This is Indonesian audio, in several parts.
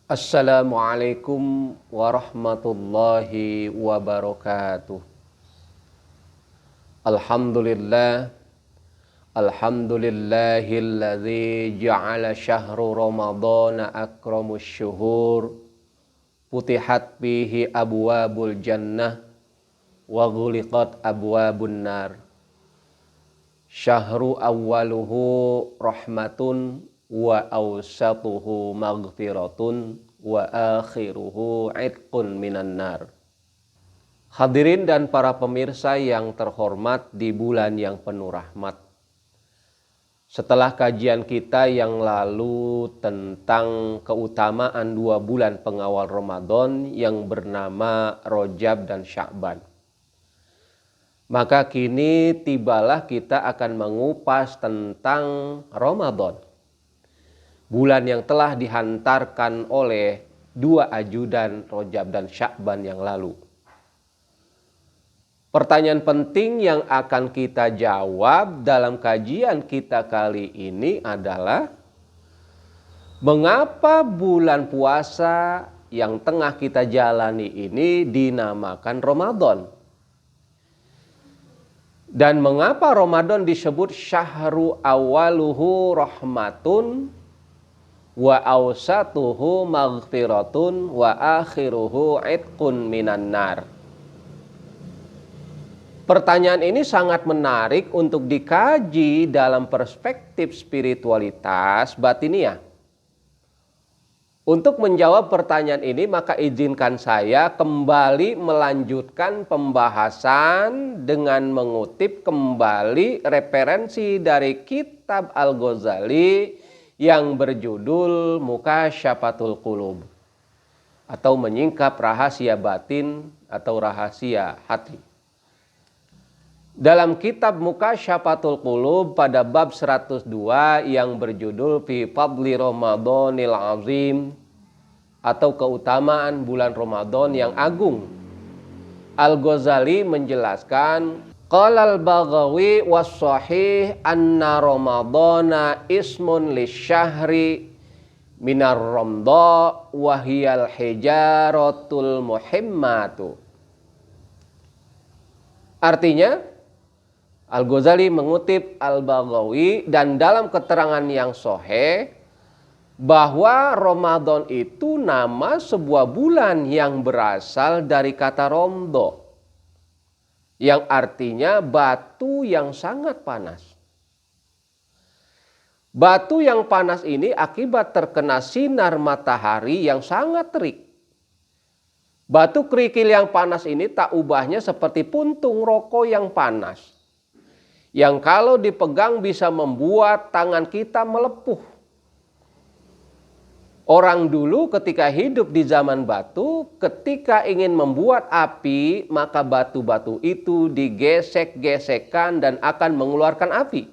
Assalamualaikum warahmatullahi wabarakatuh. Alhamdulillah, alhamdulillahilladzi ja'ala syahru ramadhana akramus syuhur, futihat bihi abwabul jannah wa ghuliqat abwabun nar. Syahru awwaluhu rahmatun wa awsatuhu maghfiratun wa akhiruhu itqun minan nar. Hadirin dan para pemirsa yang terhormat di bulan yang penuh rahmat. Setelah kajian kita yang lalu tentang keutamaan 2 bulan pengawal Ramadan yang bernama Rajab dan Sya'ban, maka kini tibalah kita akan mengupas tentang Ramadan, bulan yang telah dihantarkan oleh 2 ajudan Rajab dan Sya'ban yang lalu. Pertanyaan penting yang akan kita jawab dalam kajian kita kali ini adalah, mengapa bulan puasa yang tengah kita jalani ini dinamakan Ramadan? Dan mengapa Ramadan disebut syahru awaluhu rahmatun wa awsatuhu maghfiratun wa akhiruhu itqun minan nar? Pertanyaan ini sangat menarik untuk dikaji dalam perspektif spiritualitas batiniah. Untuk menjawab pertanyaan ini, maka izinkan saya kembali melanjutkan pembahasan dengan mengutip kembali referensi dari kitab Al-Ghazali yang berjudul Mukasyafatul Qulub, atau menyingkap rahasia batin atau rahasia hati. Dalam kitab Mukasyafatul Qulub pada bab 102 yang berjudul Fi Fadli Ramadhanil Azim, atau keutamaan bulan Ramadan yang agung, Al-Ghazali menjelaskan, qala al-Baghawi was-sahih anna Ramadhana ismun lisyahri minar ramdha wa hiyal hijaratul muhimmatu. Artinya, Al-Ghazali mengutip Al-Baghawi dan dalam keterangan yang sahih bahwa Ramadan itu nama sebuah bulan yang berasal dari kata romdo, yang artinya batu yang sangat panas. Batu yang panas ini akibat terkena sinar matahari yang sangat terik. Batu kerikil yang panas ini tak ubahnya seperti puntung rokok yang panas, yang kalau dipegang bisa membuat tangan kita melepuh. Orang dulu ketika hidup di zaman batu, ketika ingin membuat api, maka batu-batu itu digesek-gesekkan dan akan mengeluarkan api.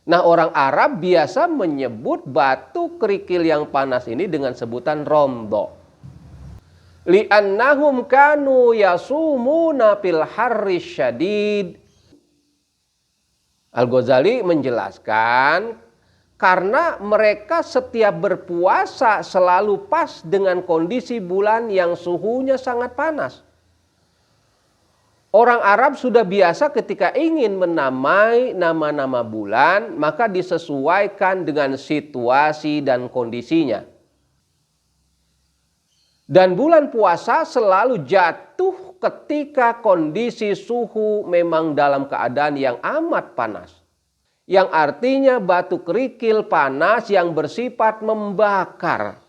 Nah, orang Arab biasa menyebut batu kerikil yang panas ini dengan sebutan romdo. Li'annahum kanu yasumuna fil harri syadid. Al-Ghazali menjelaskan, karena mereka setiap berpuasa selalu pas dengan kondisi bulan yang suhunya sangat panas. Orang Arab sudah biasa ketika ingin menamai nama-nama bulan, maka disesuaikan dengan situasi dan kondisinya. Dan bulan puasa selalu jatuh ketika kondisi suhu memang dalam keadaan yang amat panas, yang artinya batu kerikil panas yang bersifat membakar.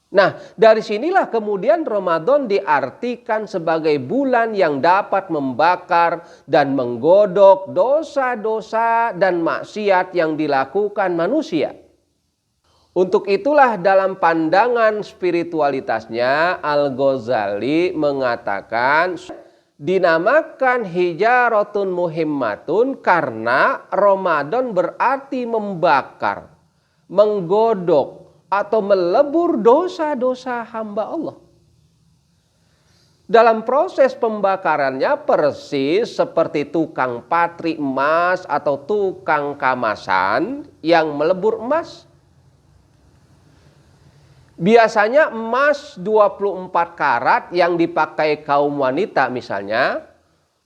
Nah, dari sinilah kemudian Ramadan diartikan sebagai bulan yang dapat membakar dan menggodok dosa-dosa dan maksiat yang dilakukan manusia. Untuk itulah dalam pandangan spiritualitasnya, Al-Ghazali mengatakan dinamakan hijaratun muhimmatun karena Ramadan berarti membakar, menggodok atau melebur dosa-dosa hamba Allah. Dalam proses pembakarannya persis seperti tukang patri emas atau tukang kamasan yang melebur emas. Biasanya emas 24 karat yang dipakai kaum wanita misalnya,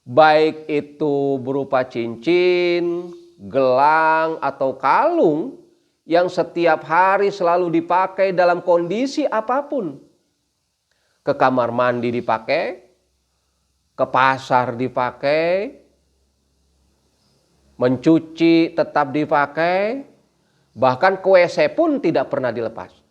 baik itu berupa cincin, gelang, atau kalung yang setiap hari selalu dipakai dalam kondisi apapun. Ke kamar mandi dipakai, ke pasar dipakai, mencuci tetap dipakai, bahkan ke WC pun tidak pernah dilepas.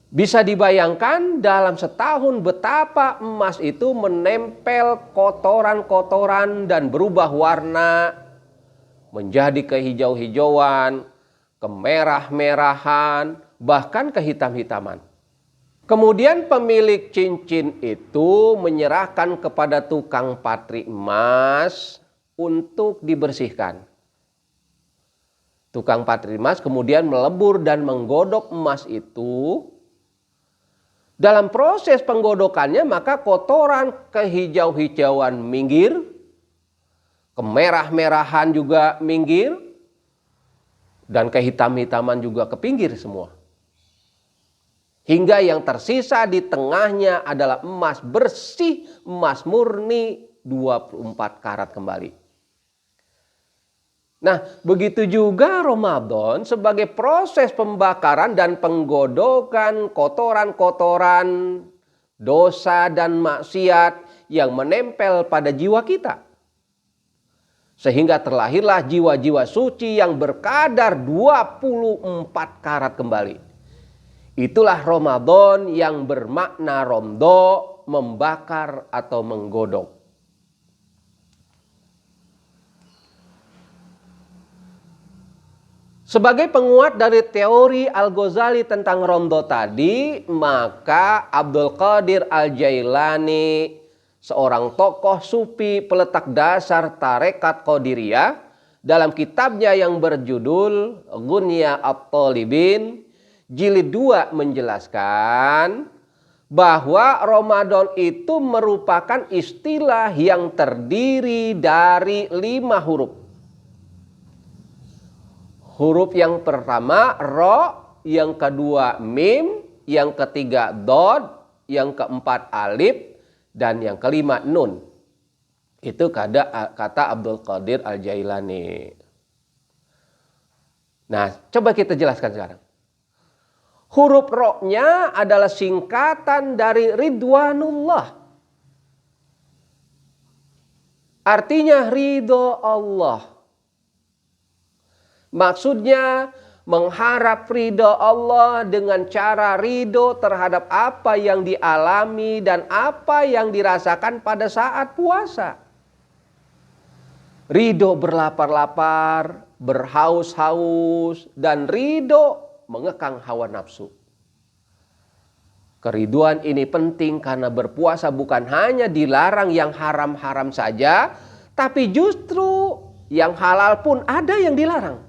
Bisa dibayangkan dalam setahun betapa emas itu menempel kotoran-kotoran dan berubah warna menjadi kehijau-hijauan, kemerah-merahan, bahkan kehitam-hitaman. Kemudian pemilik cincin itu menyerahkan kepada tukang patri emas untuk dibersihkan. Tukang patri emas kemudian melebur dan menggodok emas itu. Dalam proses penggodokannya maka kotoran kehijau-hijauan minggir, kemerah-merahan juga minggir, dan kehitam-hitaman juga ke pinggir semua. Hingga yang tersisa di tengahnya adalah emas bersih, emas murni 24 karat kembali. Nah, begitu juga Ramadan sebagai proses pembakaran dan penggodokan kotoran-kotoran, dosa dan maksiat yang menempel pada jiwa kita. Sehingga terlahirlah jiwa-jiwa suci yang berkadar 24 karat kembali. Itulah Ramadan yang bermakna romdo, membakar atau menggodok. Sebagai penguat dari teori Al-Ghazali tentang romdo tadi, maka Abdul Qadir Al-Jailani, seorang tokoh sufi peletak dasar tarekat Qadiriyah, dalam kitabnya yang berjudul Ghunya At-Talibin, jilid 2 menjelaskan bahwa Ramadan itu merupakan istilah yang terdiri dari 5 huruf. Huruf yang pertama ro, yang kedua mim, yang ketiga dod, yang keempat alif, dan yang kelima nun. Itu kata Abdul Qadir Al-Jailani. Nah, coba kita jelaskan sekarang. Huruf ro-nya adalah singkatan dari Ridwanullah. Artinya ridho Allah. Maksudnya mengharap ridho Allah dengan cara ridho terhadap apa yang dialami dan apa yang dirasakan pada saat puasa. Ridho berlapar-lapar, berhaus-haus, dan ridho mengekang hawa nafsu. Keriduan ini penting karena berpuasa bukan hanya dilarang yang haram-haram saja, tapi justru yang halal pun ada yang dilarang.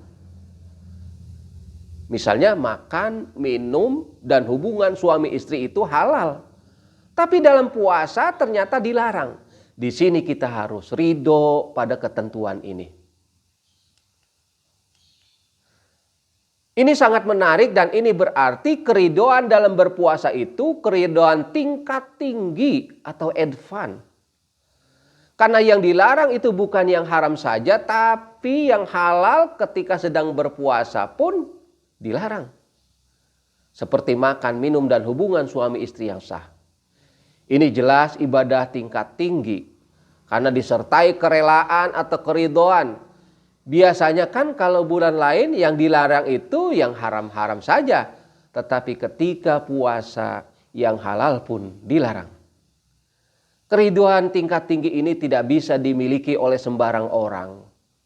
Misalnya makan, minum, dan hubungan suami istri itu halal. Tapi dalam puasa ternyata dilarang. Di sini kita harus ridho pada ketentuan ini. Ini sangat menarik dan ini berarti keridoan dalam berpuasa itu keridoan tingkat tinggi atau advance. Karena yang dilarang itu bukan yang haram saja, tapi yang halal ketika sedang berpuasa pun dilarang. Seperti makan, minum, dan hubungan suami istri yang sah. Ini jelas ibadah tingkat tinggi. Karena disertai kerelaan atau keridoan. Biasanya kan kalau bulan lain yang dilarang itu yang haram-haram saja. Tetapi ketika puasa yang halal pun dilarang. Keridoan tingkat tinggi ini tidak bisa dimiliki oleh sembarang orang.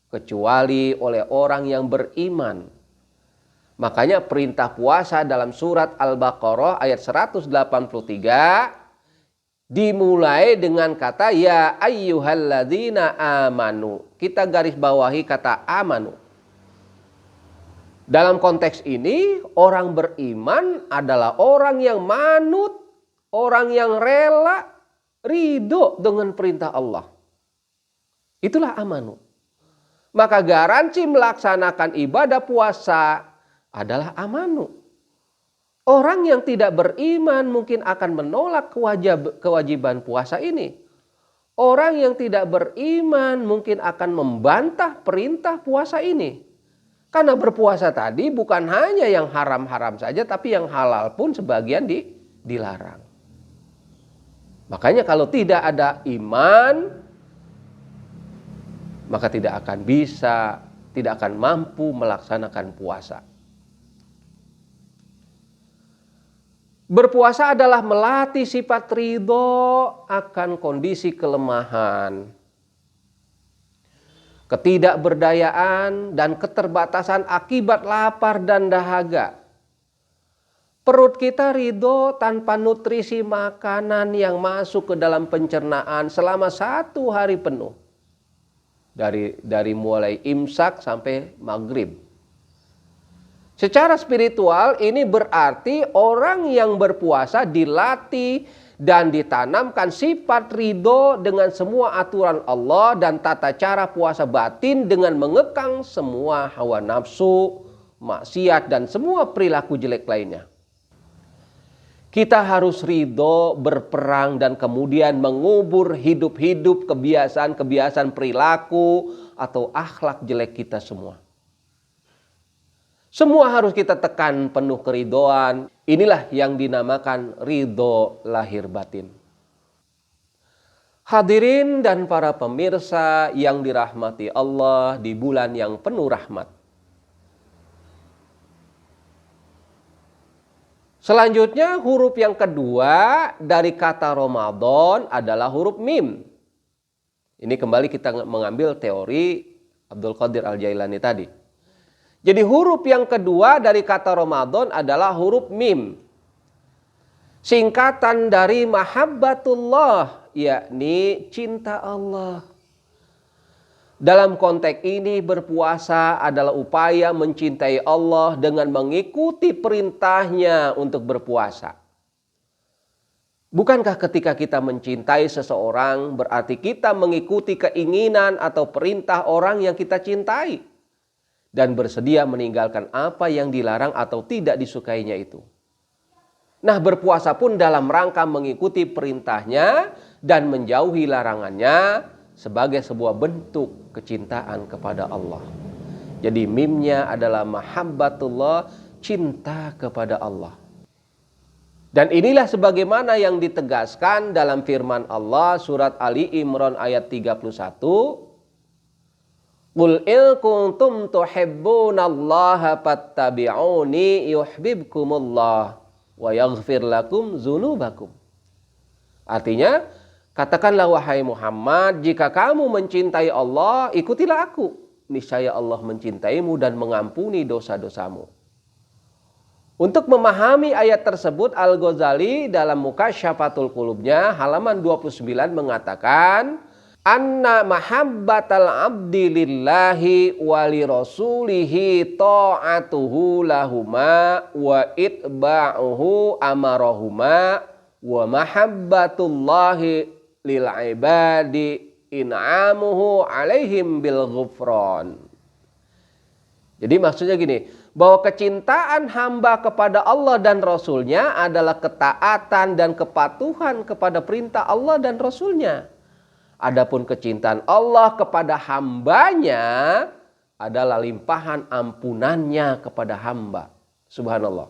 Kecuali oleh orang yang beriman. Makanya perintah puasa dalam surat Al-Baqarah ayat 183 dimulai dengan kata ya ayyuhalladzina amanu. Kita garis bawahi kata amanu. Dalam konteks ini orang beriman adalah orang yang manut, orang yang rela, ridho dengan perintah Allah. Itulah amanu. Maka garansi melaksanakan ibadah puasa adalah amanu. Orang yang tidak beriman mungkin akan menolak kewajiban puasa ini. Orang yang tidak beriman mungkin akan membantah perintah puasa ini. Karena berpuasa tadi bukan hanya yang haram-haram saja, tapi yang halal pun sebagian dilarang. Makanya kalau tidak ada iman, maka tidak akan mampu melaksanakan puasa. Berpuasa adalah melatih sifat ridho akan kondisi kelemahan, ketidakberdayaan, dan keterbatasan akibat lapar dan dahaga. Perut kita ridho tanpa nutrisi makanan yang masuk ke dalam pencernaan selama 1 hari penuh. Dari mulai imsak sampai maghrib. Secara spiritual ini berarti orang yang berpuasa dilatih dan ditanamkan sifat ridho dengan semua aturan Allah dan tata cara puasa batin dengan mengekang semua hawa nafsu, maksiat, dan semua perilaku jelek lainnya. Kita harus ridho berperang dan kemudian mengubur hidup-hidup kebiasaan-kebiasaan perilaku atau akhlak jelek kita semua. Semua harus kita tekan penuh keridhoan. Inilah yang dinamakan ridho lahir batin. Hadirin dan para pemirsa yang dirahmati Allah di bulan yang penuh rahmat. Selanjutnya huruf yang kedua dari kata Ramadan adalah huruf mim. Ini kembali kita mengambil teori Abdul Qadir Al-Jailani tadi. Jadi huruf yang kedua dari kata Ramadan adalah huruf mim. Singkatan dari mahabbatullah, yakni cinta Allah. Dalam konteks ini berpuasa adalah upaya mencintai Allah dengan mengikuti perintahnya untuk berpuasa. Bukankah ketika kita mencintai seseorang berarti kita mengikuti keinginan atau perintah orang yang kita cintai? Dan bersedia meninggalkan apa yang dilarang atau tidak disukainya itu. Nah, berpuasa pun dalam rangka mengikuti perintahnya dan menjauhi larangannya sebagai sebuah bentuk kecintaan kepada Allah. Jadi mimnya adalah mahabbatullah, cinta kepada Allah. Dan inilah sebagaimana yang ditegaskan dalam firman Allah surat Ali Imran ayat 31. Qul in kuntum tuhibbunallaha fattabi'uni yuhibbukumullah wa yaghfir lakum dzunubakum. Artinya, katakanlah wahai Muhammad, jika kamu mencintai Allah, ikutilah aku. Niscaya Allah mencintaimu dan mengampuni dosa-dosamu. Untuk memahami ayat tersebut, Al-Ghazali dalam Mukasyfatul Qulubnya halaman 29 mengatakan, anna mahabbatal abdi lillahi wa li rasulihi ta'atuhu lahuma wa itba'uhu amarahuma wa mahabbatullahi lil ibadi in'amuhu alaihim bil ghufran. Jadi maksudnya gini, bahwa kecintaan hamba kepada Allah dan Rasulnya adalah ketaatan dan kepatuhan kepada perintah Allah dan Rasulnya. Adapun kecintaan Allah kepada hambanya adalah limpahan ampunannya kepada hamba. Subhanallah.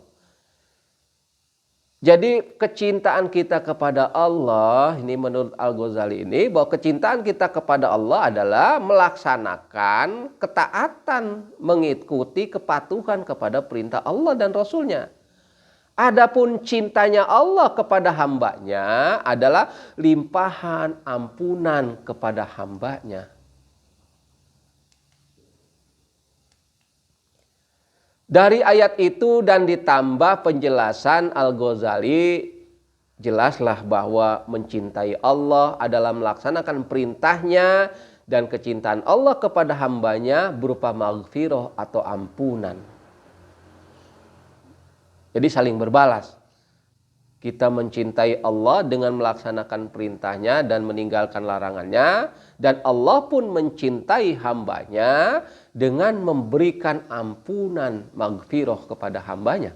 Jadi kecintaan kita kepada Allah, ini menurut Al-Ghazali ini, bahwa kecintaan kita kepada Allah adalah melaksanakan ketaatan, mengikuti kepatuhan kepada perintah Allah dan Rasulnya. Adapun cintanya Allah kepada hambanya adalah limpahan ampunan kepada hambanya. Dari ayat itu dan ditambah penjelasan Al-Ghazali, jelaslah bahwa mencintai Allah adalah melaksanakan perintahnya dan kecintaan Allah kepada hambanya berupa maghfirah atau ampunan. Jadi saling berbalas. Kita mencintai Allah dengan melaksanakan perintahnya dan meninggalkan larangannya. Dan Allah pun mencintai hambanya dengan memberikan ampunan maghfirah kepada hambanya.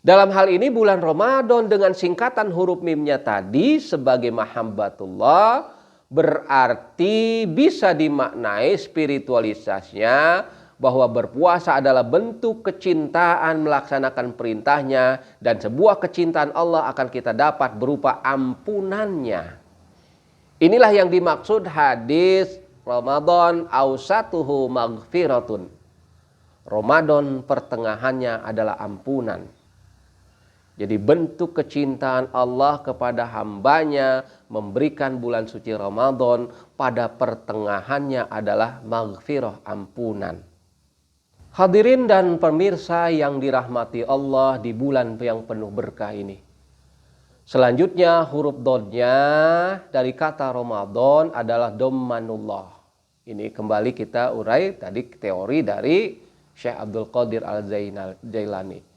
Dalam hal ini bulan Ramadan dengan singkatan huruf mimnya tadi sebagai mahabbatullah berarti bisa dimaknai spiritualitasnya bahwa berpuasa adalah bentuk kecintaan melaksanakan perintahnya dan sebuah kecintaan Allah akan kita dapat berupa ampunannya. Inilah yang dimaksud hadis Ramadan awsatuhu maghfiratun. Ramadan pertengahannya adalah ampunan. Jadi bentuk kecintaan Allah kepada hambanya memberikan bulan suci Ramadan pada pertengahannya adalah maghfirah, ampunan. Hadirin dan pemirsa yang dirahmati Allah di bulan yang penuh berkah ini. Selanjutnya huruf dodnya dari kata Ramadan adalah dommanullah. Ini kembali kita urai tadi teori dari Syekh Abdul Qadir Al-Jailani.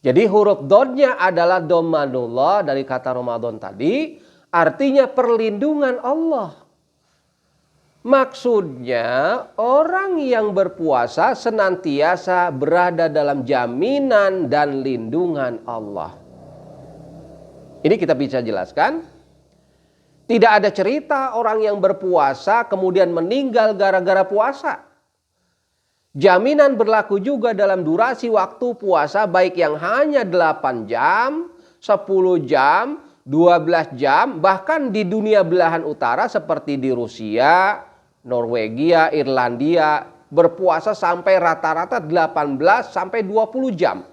Jadi huruf dodnya adalah dommanullah dari kata Ramadan tadi, artinya perlindungan Allah. Maksudnya orang yang berpuasa senantiasa berada dalam jaminan dan lindungan Allah. Ini kita bisa jelaskan. Tidak ada cerita orang yang berpuasa kemudian meninggal gara-gara puasa. Jaminan berlaku juga dalam durasi waktu puasa baik yang hanya 8 jam, 10 jam, 12 jam, bahkan di dunia belahan utara seperti di Rusia, Norwegia, Irlandia berpuasa sampai rata-rata 18 sampai 20 jam.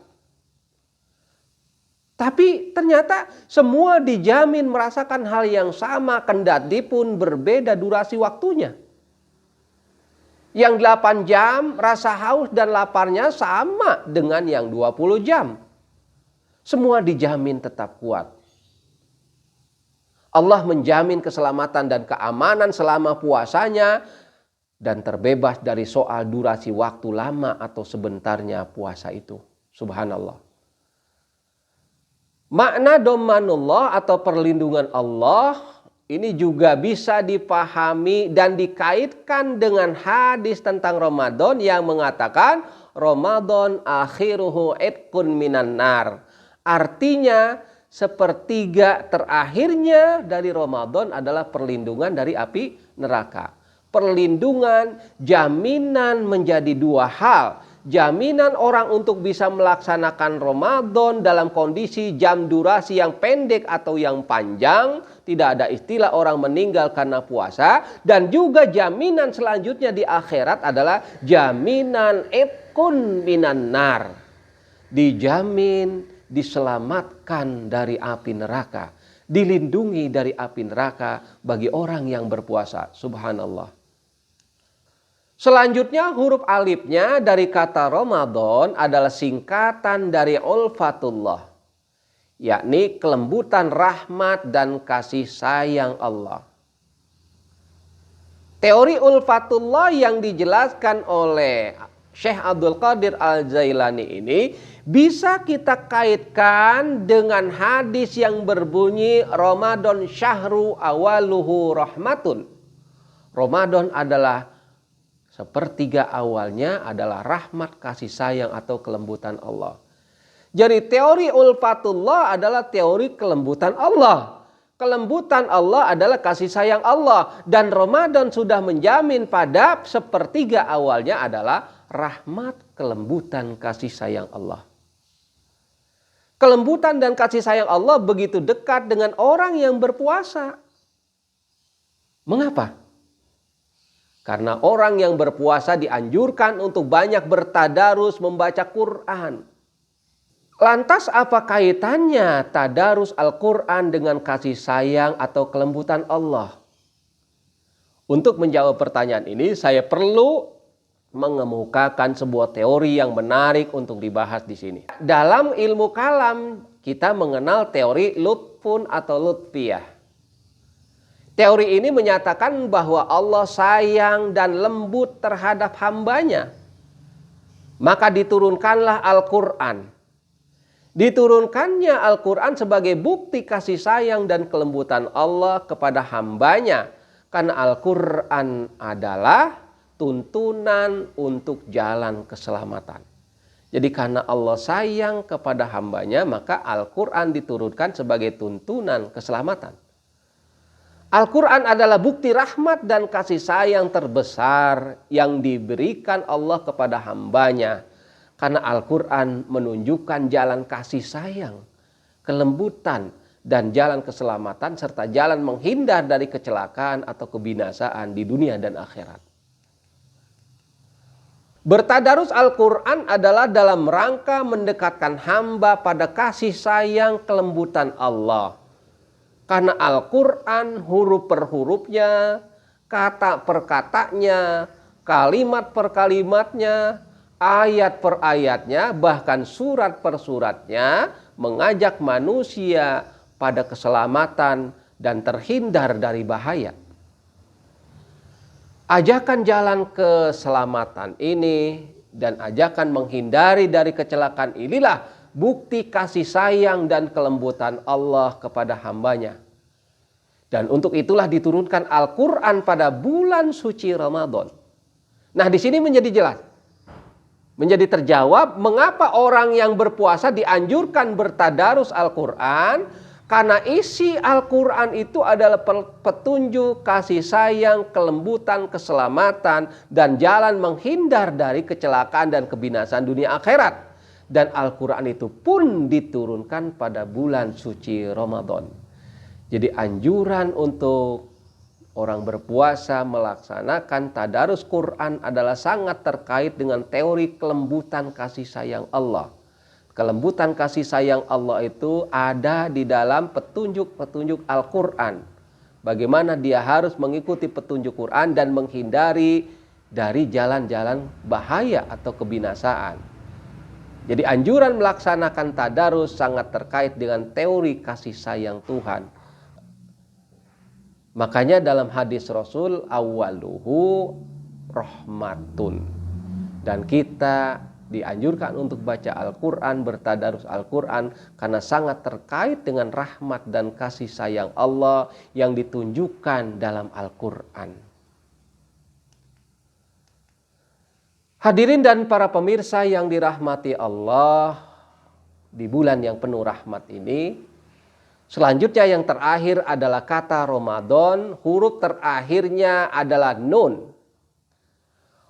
Tapi ternyata semua dijamin merasakan hal yang sama kendati pun berbeda durasi waktunya. Yang 8 jam rasa haus dan laparnya sama dengan yang 20 jam. Semua dijamin tetap kuat. Allah menjamin keselamatan dan keamanan selama puasanya dan terbebas dari soal durasi waktu lama atau sebentarnya puasa itu. Subhanallah. Makna dommanullah atau perlindungan Allah ini juga bisa dipahami dan dikaitkan dengan hadis tentang Ramadan yang mengatakan Ramadan akhiruhu itqun minan nar. Artinya sepertiga terakhirnya dari Ramadan adalah perlindungan dari api neraka. Perlindungan, jaminan menjadi dua hal. Jaminan orang untuk bisa melaksanakan Ramadan dalam kondisi jam durasi yang pendek atau yang panjang. Tidak ada istilah orang meninggal karena puasa. Dan juga jaminan selanjutnya di akhirat adalah jaminan itqun minan nar. Dijamin diselamatkan dari api neraka. Dilindungi dari api neraka bagi orang yang berpuasa. Subhanallah. Selanjutnya huruf alifnya dari kata Ramadan adalah singkatan dari ulfatullah. Yakni kelembutan rahmat dan kasih sayang Allah. Teori ulfatullah yang dijelaskan oleh Syekh Abdul Qadir Al-Jailani ini bisa kita kaitkan dengan hadis yang berbunyi Ramadan syahru awaluhu rahmatun. Ramadan adalah sepertiga awalnya adalah rahmat kasih sayang atau kelembutan Allah. Jadi teori ulfatullah adalah teori kelembutan Allah. Kelembutan Allah adalah kasih sayang Allah. Dan Ramadan sudah menjamin pada sepertiga awalnya adalah rahmat, kelembutan, kasih sayang Allah. Kelembutan dan kasih sayang Allah begitu dekat dengan orang yang berpuasa. Mengapa? Karena orang yang berpuasa dianjurkan untuk banyak bertadarus membaca Quran. Lantas apa kaitannya tadarus Al-Quran dengan kasih sayang atau kelembutan Allah? Untuk menjawab pertanyaan ini saya perlu mengemukakan sebuah teori yang menarik untuk dibahas di sini. Dalam ilmu kalam kita mengenal teori lutfun atau lutfiyah. Teori ini menyatakan bahwa Allah sayang dan lembut terhadap hambanya. Maka diturunkanlah Al-Quran. Diturunkannya Al-Quran sebagai bukti kasih sayang dan kelembutan Allah kepada hambanya. Karena Al-Quran adalah tuntunan untuk jalan keselamatan. Jadi karena Allah sayang kepada hambanya, maka Al-Quran diturunkan sebagai tuntunan keselamatan. Al-Quran adalah bukti rahmat dan kasih sayang terbesar yang diberikan Allah kepada hambanya. Karena Al-Quran menunjukkan jalan kasih sayang, kelembutan, dan jalan keselamatan, serta jalan menghindar dari kecelakaan atau kebinasaan di dunia dan akhirat. Bertadarus Al-Quran adalah dalam rangka mendekatkan hamba pada kasih sayang kelembutan Allah. Karena Al-Quran huruf per hurufnya, kata per katanya, kalimat per kalimatnya, ayat per ayatnya, bahkan surat per suratnya mengajak manusia pada keselamatan dan terhindar dari bahaya. Ajakan jalan keselamatan ini dan ajakan menghindari dari kecelakaan inilah bukti kasih sayang dan kelembutan Allah kepada hambanya. Dan untuk itulah diturunkan Al-Quran pada bulan suci Ramadan. Nah, di sini menjadi jelas, menjadi terjawab mengapa orang yang berpuasa dianjurkan bertadarus Al-Quran. Karena isi Al-Quran itu adalah petunjuk kasih sayang, kelembutan, keselamatan, dan jalan menghindar dari kecelakaan dan kebinasaan dunia akhirat. Dan Al-Quran itu pun diturunkan pada bulan suci Ramadan. Jadi anjuran untuk orang berpuasa melaksanakan tadarus Quran adalah sangat terkait dengan teori kelembutan kasih sayang Allah. Kelembutan kasih sayang Allah itu ada di dalam petunjuk-petunjuk Al-Quran. Bagaimana dia harus mengikuti petunjuk Quran dan menghindari dari jalan-jalan bahaya atau kebinasaan. Jadi anjuran melaksanakan tadarus sangat terkait dengan teori kasih sayang Tuhan. Makanya dalam hadis Rasul, awwaluhu rahmatun. Dan kita dianjurkan untuk baca Al-Quran, bertadarus Al-Quran, karena sangat terkait dengan rahmat dan kasih sayang Allah yang ditunjukkan dalam Al-Quran. Hadirin dan para pemirsa yang dirahmati Allah, di bulan yang penuh rahmat ini, selanjutnya yang terakhir adalah kata Ramadan, huruf terakhirnya adalah nun.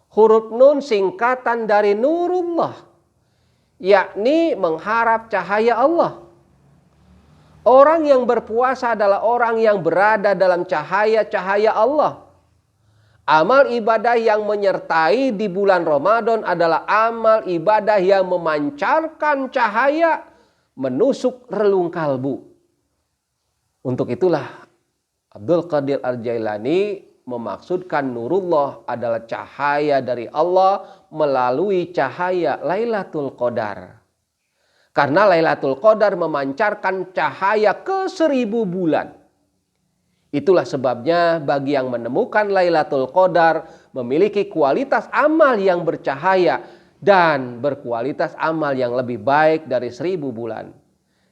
Huruf nun singkatan dari nurullah, yakni mengharap cahaya Allah. Orang yang berpuasa adalah orang yang berada dalam cahaya-cahaya Allah. Amal ibadah yang menyertai di bulan Ramadan adalah amal ibadah yang memancarkan cahaya, menusuk relung kalbu. Untuk itulah Abdul Qadir Al-Jailani memaksudkan nurullah adalah cahaya dari Allah melalui cahaya Lailatul Qadar. Karena Lailatul Qadar memancarkan cahaya ke 1000 bulan. Itulah sebabnya bagi yang menemukan Lailatul Qadar memiliki kualitas amal yang bercahaya dan berkualitas amal yang lebih baik dari 1000 bulan.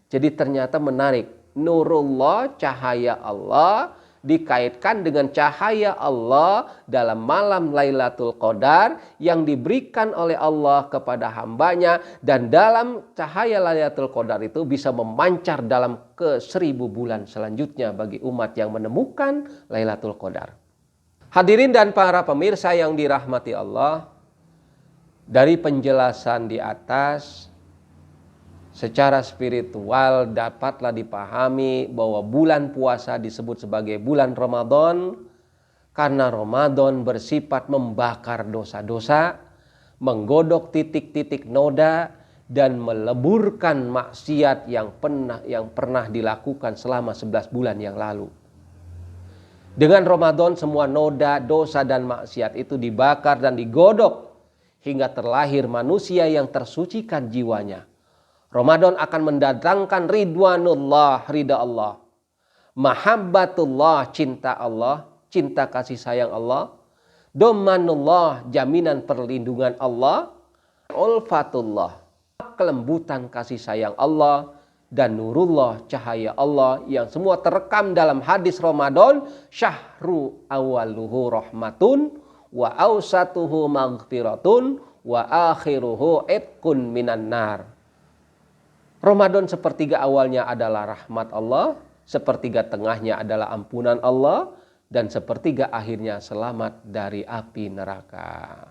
Jadi ternyata menarik, nurullah, cahaya Allah, dikaitkan dengan cahaya Allah dalam malam Lailatul Qadar yang diberikan oleh Allah kepada hambanya, dan dalam cahaya Lailatul Qadar itu bisa memancar dalam ke 1000 bulan selanjutnya bagi umat yang menemukan Lailatul Qadar. Hadirin dan para pemirsa yang dirahmati Allah, dari penjelasan di atas, secara spiritual dapatlah dipahami bahwa bulan puasa disebut sebagai bulan Ramadan karena Ramadan bersifat membakar dosa-dosa, menggodok titik-titik noda, dan meleburkan maksiat yang pernah dilakukan selama 11 bulan yang lalu. Dengan Ramadan semua noda, dosa, dan maksiat itu dibakar dan digodok hingga terlahir manusia yang tersucikan jiwanya. Ramadan akan mendatangkan ridwanullah, ridha Allah, mahabbatullah, cinta Allah, cinta kasih sayang Allah, domanullah, jaminan perlindungan Allah, ulfatullah, kelembutan kasih sayang Allah, dan nurullah, cahaya Allah yang semua terekam dalam hadis Ramadan, syahru awaluhu rahmatun wa awsatuhu maghfiratun wa akhiruhu itqun minan nar. Ramadan sepertiga awalnya adalah rahmat Allah, sepertiga tengahnya adalah ampunan Allah, dan sepertiga akhirnya selamat dari api neraka.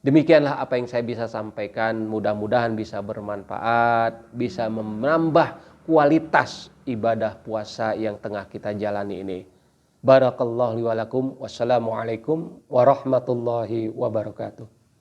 Demikianlah apa yang saya bisa sampaikan, mudah-mudahan bisa bermanfaat, bisa menambah kualitas ibadah puasa yang tengah kita jalani ini. Barakallahu li wa lakum, wassalamualaikum warahmatullahi wabarakatuh.